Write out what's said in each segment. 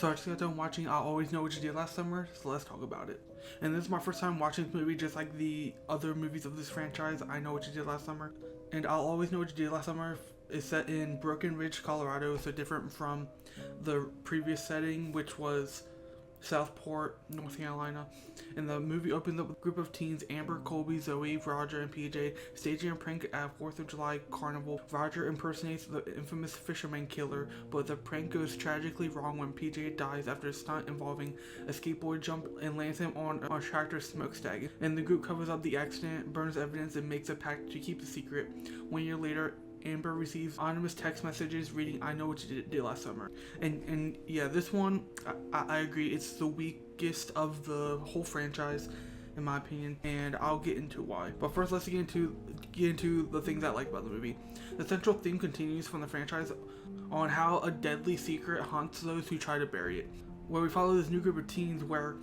So I just got done watching I Always Know What You Did Last Summer, so let's talk about it. And this is my first time watching this movie, just like the other movies of this franchise. I Know What You Did Last Summer. And I'll Always Know What You Did Last Summer is set in Broken Ridge, Colorado, so different from the previous setting, which was Southport, North Carolina. And the movie opens up with a group of teens, Amber, Colby, Zoe, Roger, and PJ, staging a prank at 4th of July carnival. Roger impersonates the infamous fisherman killer, but the prank goes tragically wrong when PJ dies after a stunt involving a skateboard jump and lands him on a tractor smokestack. And the group covers up the accident, burns evidence, and makes a pact to keep the secret. 1 year later, Amber receives anonymous text messages reading I Know What You Did Last Summer. And yeah, this one, I agree, it's the weakest of the whole franchise, in my opinion, and I'll get into why. But first, let's get into the things I like about the movie. The central theme continues from the franchise on how a deadly secret haunts those who try to bury it. Where we follow this new group of teens where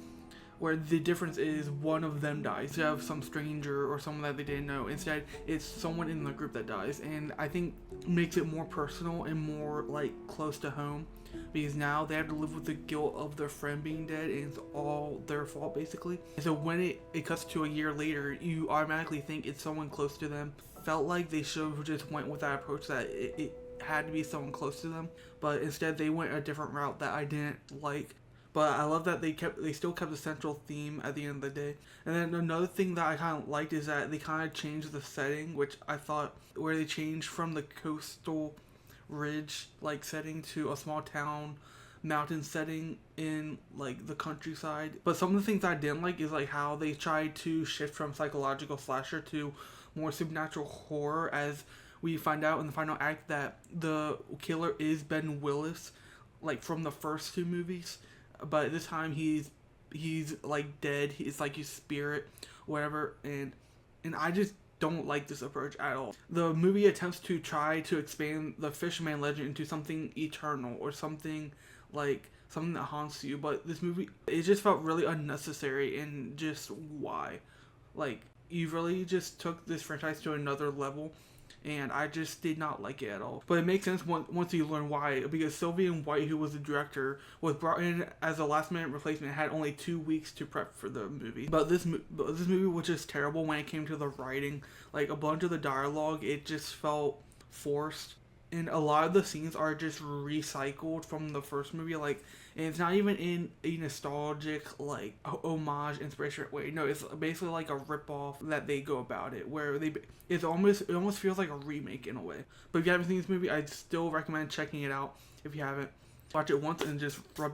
the difference is one of them dies. Instead of some stranger or someone that they didn't know, instead it's someone in the group that dies, and I think makes it more personal and more like close to home, because now they have to live with the guilt of their friend being dead, and it's all their fault basically. And so when it cuts to a year later, you automatically think it's someone close to them. Felt like they should have just went with that approach, that it had to be someone close to them, but instead they went a different route that I didn't like. But I love that they still kept the central theme at the end of the day. And then another thing that I kind of liked is that they kind of changed the setting, which I thought, where they changed from the coastal ridge like setting to a small town mountain setting in like the countryside. But some of the things I didn't like is like how they tried to shift from psychological slasher to more supernatural horror, as we find out in the final act that the killer is Ben Willis, like from the first two movies. But this time he's like dead. He's like his spirit, whatever, and I just don't like this approach at all. The movie attempts to try to expand the fisherman legend into something eternal or something that haunts you, but this movie, it just felt really unnecessary. And just why? Like, you really just took this franchise to another level, and I just did not like it at all. But it makes sense once you learn why, because Sylvian White, who was the director, was brought in as a last-minute replacement, had only 2 weeks to prep for the movie. But this movie was just terrible when it came to the writing. Like, a bunch of the dialogue, it just felt forced. And a lot of the scenes are just recycled from the first movie, like, and it's not even in a nostalgic, like, homage, inspiration way. No, it's basically like a ripoff that they go about it, where it almost feels like a remake in a way. But if you haven't seen this movie, I'd still recommend checking it out if you haven't. Watch it once and just rub your